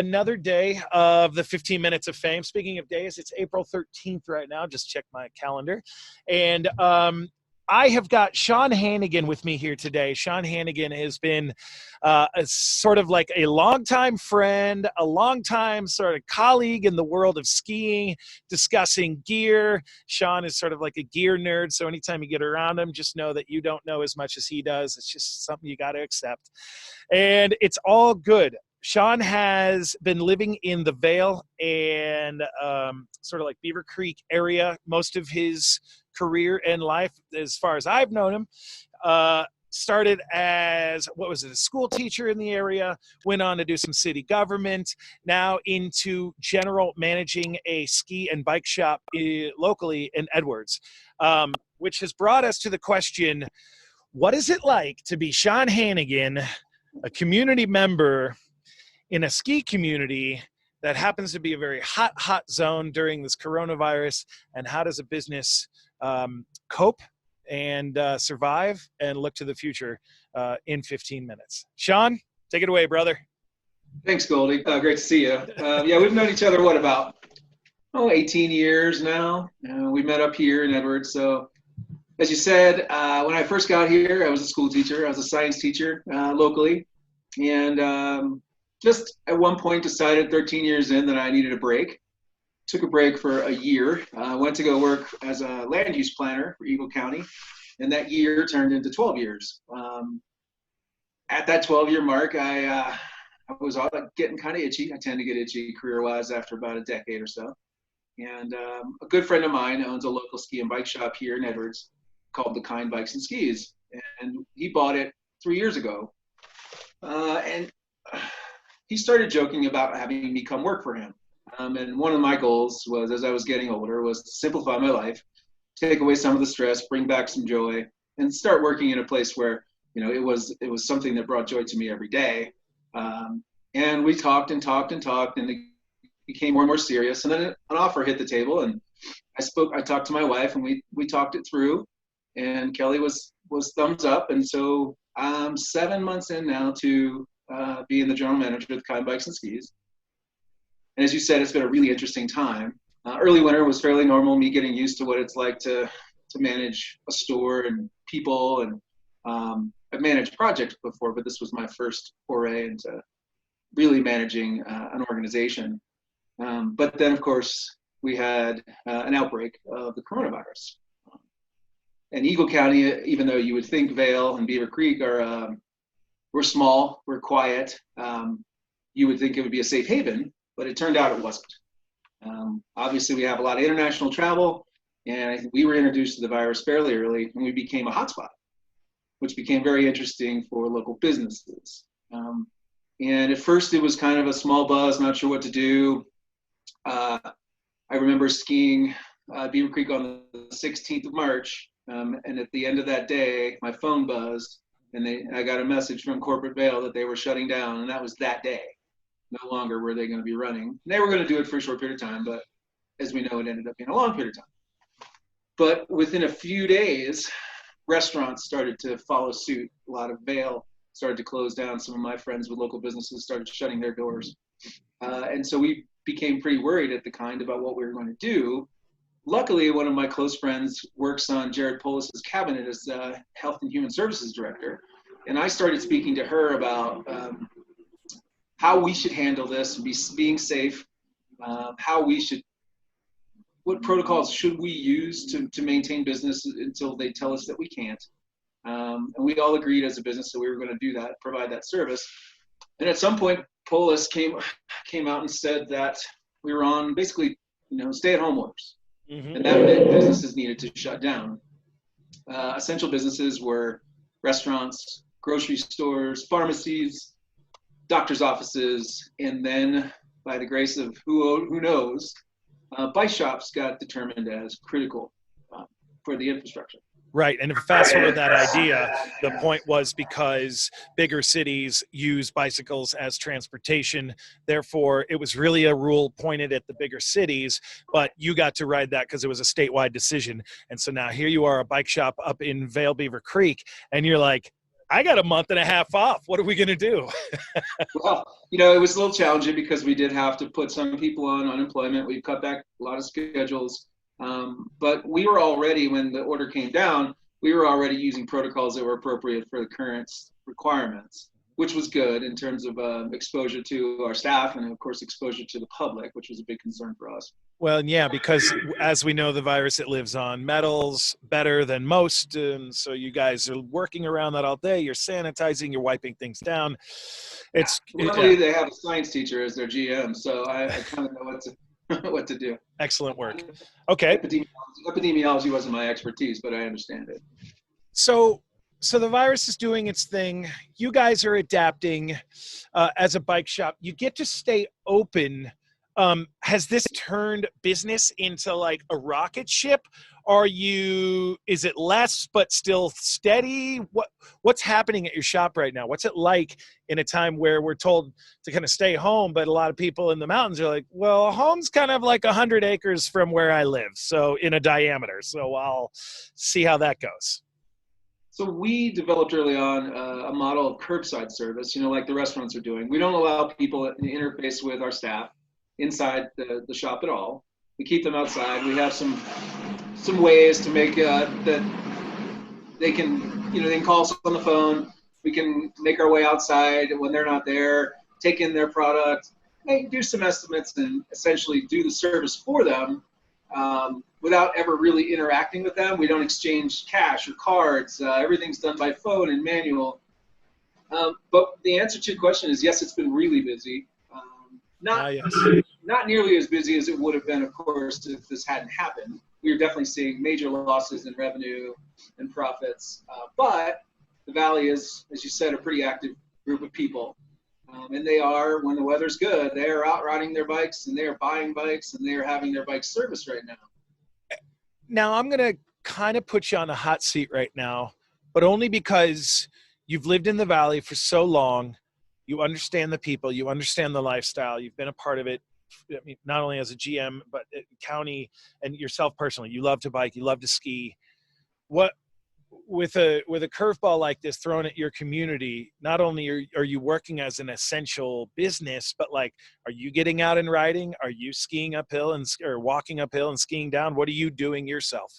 another day of the 15 Minutes of Fame. Speaking of days, it's April 13th right now. Just check my calendar. And I have got Sean Hannigan with me here today. Sean Hannigan has been a sort of like a longtime friend, a longtime sort of colleague in the world of skiing, discussing gear. Sean is sort of like a gear nerd, so anytime you get around him, just know that you don't know as much as he does. It's just something you got to accept. And it's all good. Sean has been living in the Vail and sort of like Beaver Creek area most of his career and life, as far as I've known him. Started as, a school teacher in the area, went on to do some city government, now into general managing a ski and bike shop locally in Edwards, which has brought us to the question, what is it like to be Sean Hannigan, a community member in a ski community that happens to be a very hot zone during this coronavirus, and how does a business cope and survive and look to the future in 15 minutes? Sean, take it away, brother. Thanks, Goldie. Great to see you. Yeah, we've known each other, about 18 years now. We met up here in Edwards. So as you said, when I first got here, I was a school teacher. I was a science teacher locally. And just at one point decided 13 years in that I needed a break. Took a break for a year. Went to go work as a land use planner for Eagle County. And that year turned into 12 years. At that 12-year mark, I was getting kind of itchy. I tend to get itchy career-wise after about a decade or so. And a good friend of mine owns a local ski and bike shop here in Edwards called The Kind Bikes and Skis. And he bought it 3 years ago. And he started joking about having me come work for him. And one of my goals was, as I was getting older, was to simplify my life, take away some of the stress, bring back some joy, and start working in a place where, it was something that brought joy to me every day. And we talked, and it became more and more serious. And then an offer hit the table, and I talked to my wife, and we talked it through, and Kelly was thumbs up. And so I'm 7 months in now to being the general manager of Kind Bikes and Skis. And as you said, it's been a really interesting time. Early winter was fairly normal, me getting used to what it's like to manage a store and people. And I've managed projects before, but this was my first foray into really managing an organization. But then, of course, we had an outbreak of the coronavirus. And Eagle County, even though you would think Vail and Beaver Creek we're small, we're quiet, you would think it would be a safe haven, but it turned out it wasn't. Obviously, we have a lot of international travel, and I think we were introduced to the virus fairly early, and we became a hotspot, which became very interesting for local businesses. And at first, it was kind of a small buzz, not sure what to do. I remember skiing Beaver Creek on the 16th of March, and at the end of that day, my phone buzzed, and I got a message from Corporate Vail that they were shutting down, and that was that day. No longer were they going to be running. They were going to do it for a short period of time, but as we know, it ended up being a long period of time. But within a few days, restaurants started to follow suit. A lot of Vail started to close down. Some of my friends with local businesses started shutting their doors. And so we became pretty worried at the Kind about what we were going to do. Luckily, one of my close friends works on Jared Polis's cabinet as Health and Human Services Director. And I started speaking to her about how we should handle this, being safe, what protocols should we use to maintain business until they tell us that we can't. And we all agreed as a business that we were going to do that, provide that service. And at some point, Polis came out and said that we were on basically, stay-at-home orders. Mm-hmm. And that meant businesses needed to shut down. Essential businesses were restaurants, grocery stores, pharmacies, doctor's offices, and then, by the grace of who knows, bike shops got determined as critical for the infrastructure. Right, and fast forward that idea, the point was because bigger cities use bicycles as transportation, therefore it was really a rule pointed at the bigger cities, but you got to ride that because it was a statewide decision. And so now here you are, a bike shop up in Vail Beaver Creek, and you're like, I got a month and a half off. What are we going to do? Well, it was a little challenging because we did have to put some people on unemployment. We cut back a lot of schedules. But we were already, when the order came down, we were already using protocols that were appropriate for the current requirements, which was good in terms of exposure to our staff and, of course, exposure to the public, which was a big concern for us. Well, yeah, because as we know, the virus, it lives on metals better than most. And so you guys are working around that all day. You're sanitizing, you're wiping things down. Luckily, they have a science teacher as their GM, so I kind of know what to do. Excellent work. Okay. Epidemiology wasn't my expertise, but I understand it. So the virus is doing its thing. You guys are adapting as a bike shop. You get to stay open. Has this turned business into like a rocket ship? Is it less but still steady? What's happening at your shop right now? What's it like in a time where we're told to kind of stay home, but a lot of people in the mountains are like, well, home's kind of like 100 acres from where I live, so in a diameter. So I'll see how that goes. So we developed early on a model of curbside service, like the restaurants are doing. We don't allow people to interface with our staff inside the shop at all. We keep them outside. We have some ways to make that they can call us on the phone. We can make our way outside when they're not there, take in their product, do some estimates, and essentially do the service for them without ever really interacting with them. We don't exchange cash or cards. Everything's done by phone and manual. But the answer to your question is yes, it's been really busy. Not nearly as busy as it would have been, of course, if this hadn't happened. We were definitely seeing major losses in revenue and profits. But the Valley is, as you said, a pretty active group of people. And they are, when the weather's good, they are out riding their bikes and they are buying bikes and they are having their bikes serviced right now. Now, I'm going to kind of put you on a hot seat right now, but only because you've lived in the Valley for so long. You understand the people, you understand the lifestyle, you've been a part of it. I mean, not only as a GM, but county and yourself personally. You love to bike, you love to ski. What with a curveball like this thrown at your community, not only are you working as an essential business, but like, are you getting out and riding? Are you skiing uphill or walking uphill and skiing down? What are you doing yourself?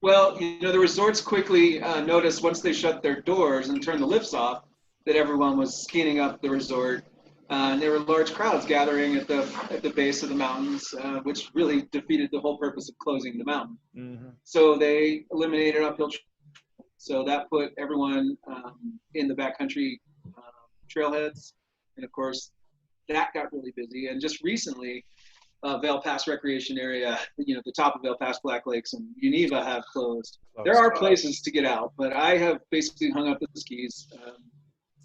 Well, the resorts quickly noticed once they shut their doors and turned the lifts off that everyone was skiing up the resort. And there were large crowds gathering at the base of the mountains, which really defeated the whole purpose of closing the mountain. Mm-hmm. So they eliminated uphill. So that put everyone in the backcountry trailheads. And of course, that got really busy. And just recently, Vail Pass Recreation Area, the top of Vail Pass, Black Lakes, and Geneva have closed. There are places to get out, but I have basically hung up the skis.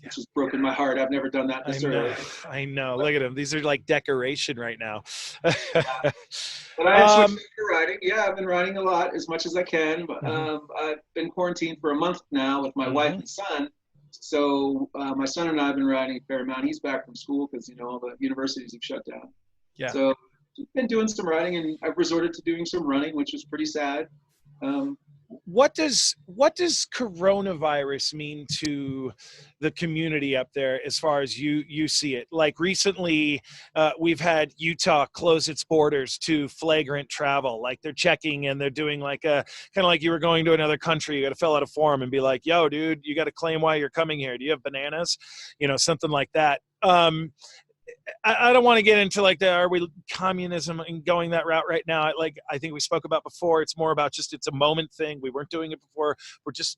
Which has broken my heart. I've never done that this early. I know. Look at them. These are like decoration right now. But I am switching to riding. Yeah, I've been riding a lot, as much as I can. But I've been quarantined for a month now with my wife and son. So my son and I have been riding a fair amount. He's back from school because all the universities have shut down. Yeah. So I've been doing some riding, and I've resorted to doing some running, which is pretty sad. What does coronavirus mean to the community up there as far as you see it? Like recently, we've had Utah close its borders to flagrant travel. Like they're checking and they're doing like kind of like you were going to another country. You got to fill out a form and be like, yo, dude, you got to claim why you're coming here. Do you have bananas? Something like that. I don't want to get into like are we communism and going that route right now. Like I think we spoke about before, it's more about just it's a moment thing. We weren't doing it before. We're just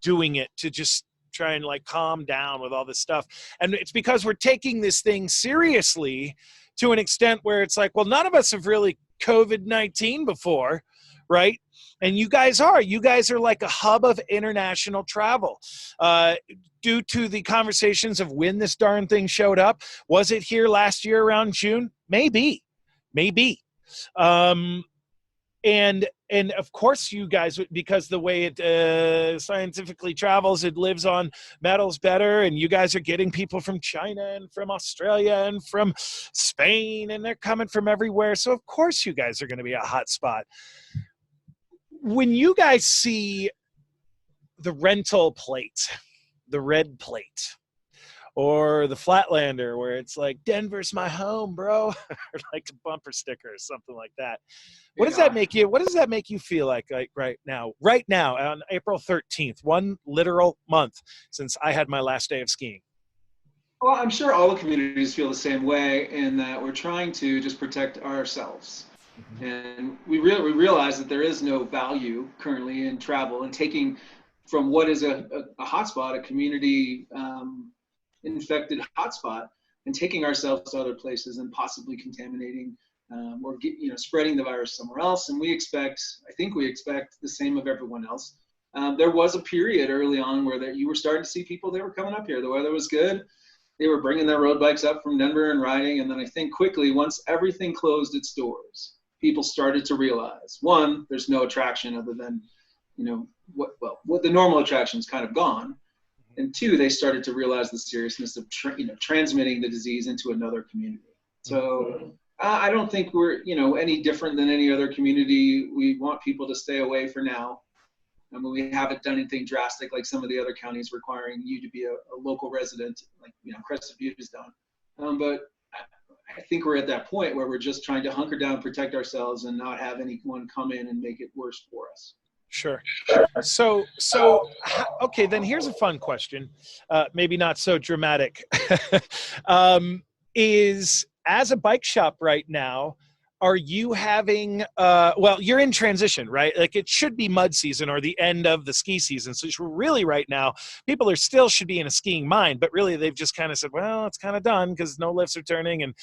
doing it to just try and like calm down with all this stuff. And it's because we're taking this thing seriously to an extent where it's like, well, none of us have really COVID-19 before, right? And you guys are like a hub of international travel. Due to the conversations of when this darn thing showed up, was it here last year around June? Maybe. And of course you guys, because the way it scientifically travels, it lives on metals better, and you guys are getting people from China and from Australia and from Spain, and they're coming from everywhere. So of course you guys are going to be a hot spot. When you guys see the rental plate, the red plate, or the Flatlander, where it's like, Denver's my home, bro, or like a bumper sticker or something like that. What does that make you? What does that make you feel like right now on April 13th, one literal month since I had my last day of skiing? Well, I'm sure all the communities feel the same way in that we're trying to just protect ourselves. And we realize that there is no value currently in travel and taking from what is a hotspot, a community infected hotspot, and taking ourselves to other places and possibly contaminating or spreading the virus somewhere else. And I think we expect the same of everyone else. There was a period early on where you were starting to see people, they were coming up here. The weather was good. They were bringing their road bikes up from Denver and riding. And then I think quickly, once everything closed its doors, people started to realize, one, there's no attraction other than, what the normal attraction is kind of gone. And two, they started to realize the seriousness of transmitting the disease into another community. So I don't think we're any different than any other community. We want people to stay away for now. I mean, we haven't done anything drastic like some of the other counties requiring you to be a local resident, like Crested Butte has done. But I think we're at that point where we're just trying to hunker down, protect ourselves, and not have anyone come in and make it worse for us. Sure. So, okay, then here's a fun question. Maybe not so dramatic. Is, as a bike shop right now, are you having, well, you're in transition, right? Like it should be mud season or the end of the ski season. So really right now, people should be in a skiing mind, but really they've just kind of said, well, it's kind of done because no lifts are turning and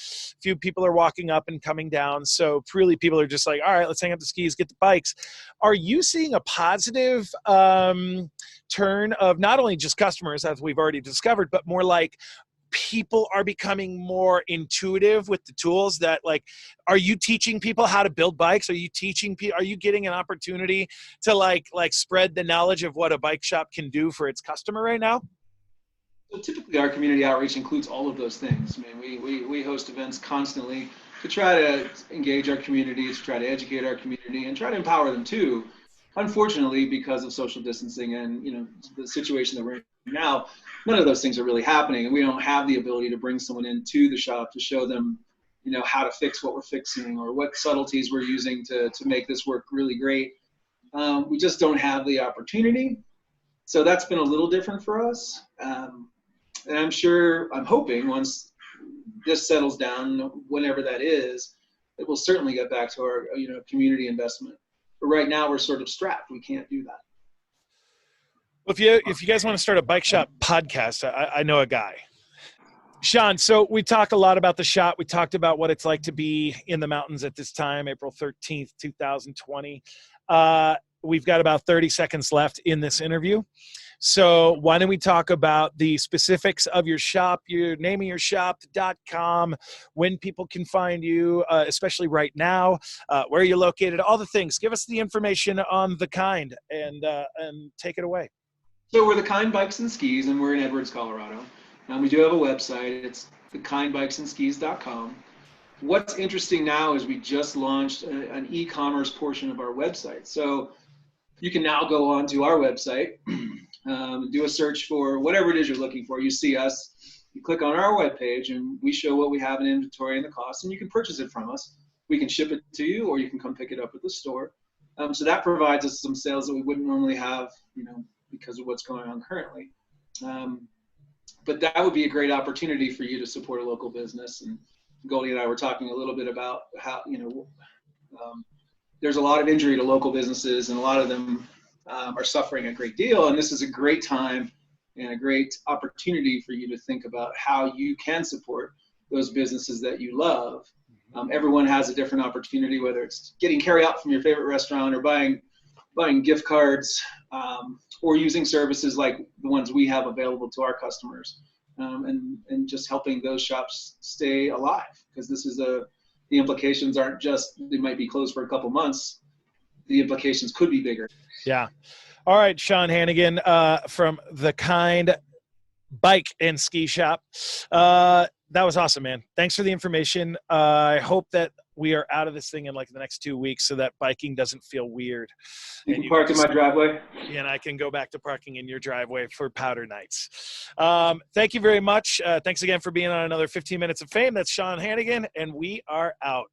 few people are walking up and coming down. So really people are just like, all right, let's hang up the skis, get the bikes. Are you seeing a positive turn of not only just customers, as we've already discovered, but more like people are becoming more intuitive with the tools that, like, are you teaching people how to build bikes? Are you getting an opportunity to like spread the knowledge of what a bike shop can do for its customer right now? So typically our community outreach includes all of those things. I mean, we host events constantly to try to engage our community, to try to educate our community and try to empower them too. Unfortunately, because of social distancing and the situation that we're in now, none of those things are really happening, and we don't have the ability to bring someone into the shop to show them, how to fix what we're fixing or what subtleties we're using to make this work really great. We just don't have the opportunity, so that's been a little different for us. And I'm hoping once this settles down, whenever that is, it will certainly get back to our community investment. But right now we're sort of strapped. We can't do that. Well, if you guys want to start a bike shop podcast, I know a guy. Sean, so we talked a lot about the shop. We talked about what it's like to be in the mountains at this time, April 13th, 2020. We've got about 30 seconds left in this interview. So why don't we talk about the specifics of your shop, your name of your shop.com, when people can find you, especially right now, where you're located, all the things. Give us the information on The Kind and take it away. So we're The Kind Bikes and Skis, and we're in Edwards, Colorado. We do have a website. It's thekindbikesandskis.com. What's interesting now is we just launched an e-commerce portion of our website. So you can now go onto our website, do a search for whatever it is you're looking for. You see us, you click on our webpage, and we show what we have in inventory and the cost, and you can purchase it from us. We can ship it to you, or you can come pick it up at the store. So that provides us some sales that we wouldn't normally have, because of what's going on currently. But that would be a great opportunity for you to support a local business. And Goldie and I were talking a little bit about how, there's a lot of injury to local businesses, and a lot of them are suffering a great deal. And this is a great time and a great opportunity for you to think about how you can support those businesses that you love. Everyone has a different opportunity, whether it's getting carry out from your favorite restaurant or buying gift cards, or using services like the ones we have available to our customers, and just helping those shops stay alive, because this is the implications aren't just they might be closed for a couple months. The implications could be bigger. Yeah. All right, Sean Hannigan from The Kind Bike and Ski Shop. That was awesome, man. Thanks for the information. I hope that we are out of this thing in like the next 2 weeks so that biking doesn't feel weird. You can park in my driveway. And I can go back to parking in your driveway for powder nights. Thank you very much. Thanks again for being on another 15 Minutes of Fame. That's Sean Hannigan, and we are out.